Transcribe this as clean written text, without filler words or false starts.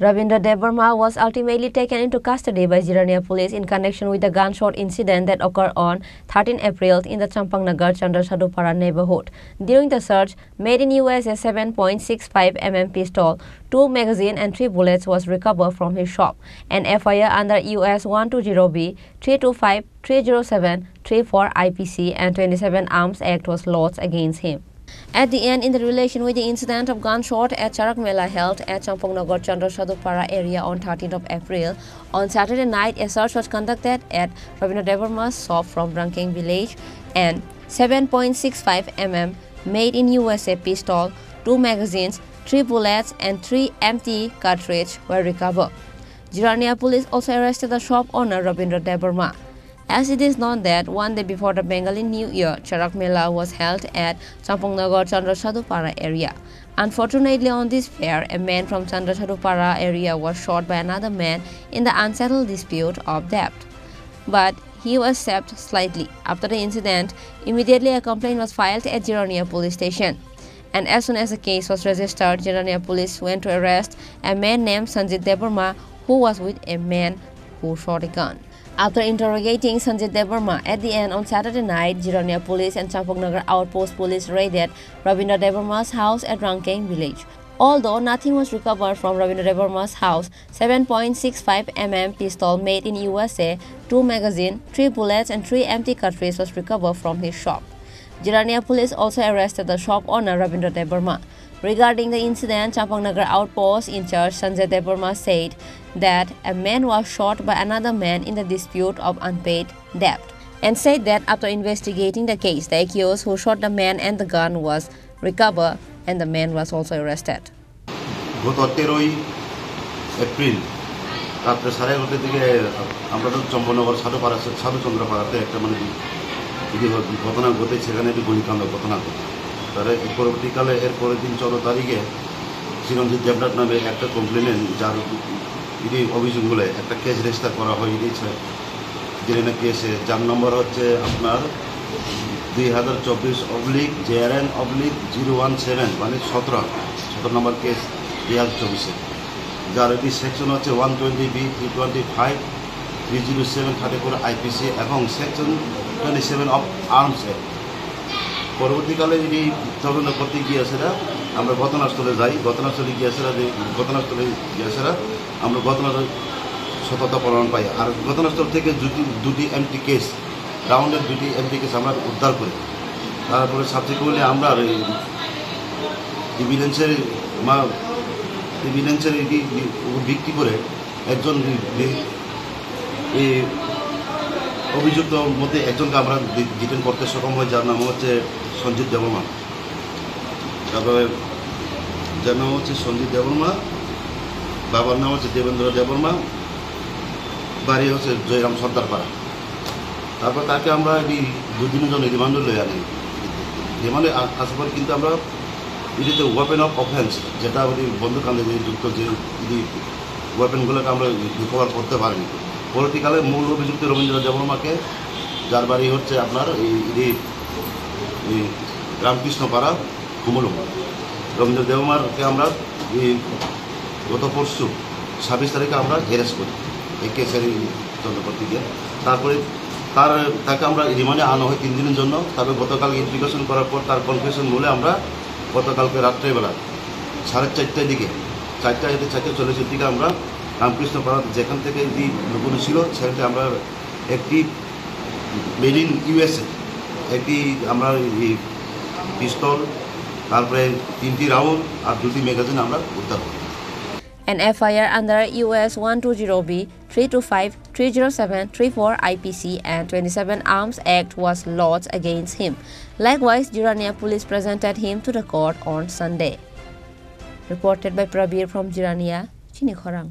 Ravindra Devarma was ultimately taken into custody by Jirania police in connection with the gunshot incident that occurred on 13 April in the Champangnagar Chandrasadupara neighborhood. During the search, made in USA 7.65 mm pistol, 2 magazines and 3 bullets was recovered from his shop. An FIR under US 120B 325 307 34 IPC and 27 Arms Act was lodged against him. At the end, in the relation with the incident of gunshot at Charak Mela held at Champangnagar Chandrasadupara area on 13th of April, on Saturday night, a search was conducted at Ravindra Devarma's shop from Rangkeng village and 7.65 mm made in USA pistol, 2 magazines, 3 bullets and 3 empty cartridges were recovered. Jirania police also arrested the shop owner Ravindra Devarma. As it is known that one day before the Bengali New Year, Charak Mela was held at Champangnagar Chandrasadupara area. Unfortunately, on this fair, a man from Chandrasadupara area was shot by another man in the unsettled dispute of debt. But he was saved slightly. After the incident, immediately a complaint was filed at Jirania police station. And as soon as the case was registered, Jirania police went to arrest a man named Sanjit Devarma, who was with a man who shot a gun. After interrogating Sanjit Devarma, at the end on Saturday night, Jirania police and Champangnagar outpost police raided Ravindra Devarma's house at Rangkeng village. Although nothing was recovered from Ravindra Devarma's house, 7.65 mm pistol made in USA, 2 magazines, 3 bullets and 3 empty cartridges was recovered from his shop. Jirania police also arrested the shop owner Ravindra Devarma. Regarding the incident, Champangnagar outpost in charge Sanjay Devarma said that a man was shot by another man in the dispute of unpaid debt, and said that after investigating the case, the accused who shot the man and the gun was recovered and the man was also arrested. গত 13 April রাত্রে 11:30 দিকে আমরা তো চম্পনগর সাধুচন্দ্রপাড়াতে একটা ঘটনা ঘটে, সেখানে একটি গুলিকাণ্ড ঘটনা ঘটে। তারা পরবর্তীকালে এর পরের দিন 14 তারিখে চিরঞ্জিত দেবনাথ নামে একটা কমপ্লেনেন্ট, যার অভিযোগগুলো একটা কেস রেজিস্টার করা হয় জেরিনা কেসে, যার নম্বর হচ্ছে আপনার 2024/JRN/017, মানে 17 নম্বর কেস 2024-এ, যার এটি সেকশন হচ্ছে 120B 325 307 34 IPC এবং সেকশন 27 অফ আর্মস অ্যাক্ট। পরবর্তীকালে এটি তদন্ত করতে গিয়েছেরা আমরা ঘটনাস্থলে যাই। ঘটনাস্থলে গিয়েছেরা আমরা ঘটনার সততা প্রমাণ পাই। আর ঘটনাস্থল থেকে দুটি এমটি কেস, রাউন্ডের 2টি এমটি কেস আমরা উদ্ধার করি। তারপরে সাবসিকুয়েন্টলি আমরা এভিডেন্সের ভিত্তি করে একজন অভিযুক্ত মধ্যে একজনকে আমরা ডিটেন করতে সক্ষম হয়, যার নাম হচ্ছে সঞ্জিত দেবর্মা। তারপরে যার নাম হচ্ছে সঞ্জিত দেবর্মা, বাবার নাম হচ্ছে দেবেন্দ্র দেবর্মা, বাড়ি হচ্ছে জয়রাম সর্দারপাড়া। তারপর তাকে আমরা এই 2 দিনের জন্য রিমান্ডে লই আনি। রিমান্ডে আসার পরে কিন্তু আমরা এটিতে ওয়েপেন অফ অফেন্স, যেটা বন্দুকাণ্ডে যুক্ত যে ওয়েপেনগুলোকে আমরা রিকভার করতে পারিনি। পরবর্তীকালে মূল অভিযুক্ত রবীন্দ্র দেবর্মাকে, যার বাড়ি হচ্ছে আপনার এই রামকৃষ্ণপাড়া কুমলুম, রবীন্দ্র দেবর্মাকে আমরা গত পরশু 26 তারিখে আমরা অ্যারেস্ট করি এই কেসের তদন্ত করতে গিয়ে। তারপরে তাকে আমরা রিমান্ডে আনা হয় 3 দিনের জন্য। তারপরে গতকাল ইনভেস্টিগেশন করার পর তার কনফেশন বলে আমরা গতকালকে রাত্রেবেলা 4:30টার দিকে 4:40 দিকে আমরা রামকৃষ্ণপাড়া যেখান থেকে লুকোনো ছিল সেখান থেকে আমরা একটি মেড ইন USA একটি আমরা পিস্তল, তারপরে 3টি রাউন্ড আর 2টি ম্যাগাজিন আমরা উদ্ধার করি। An FIR under US 120B 325 307 34 IPC and 27 Arms Act was lodged against him. Likewise, Jirania police presented him to the court on Sunday. Reported by Prabir from Jirania, Chini Khorang.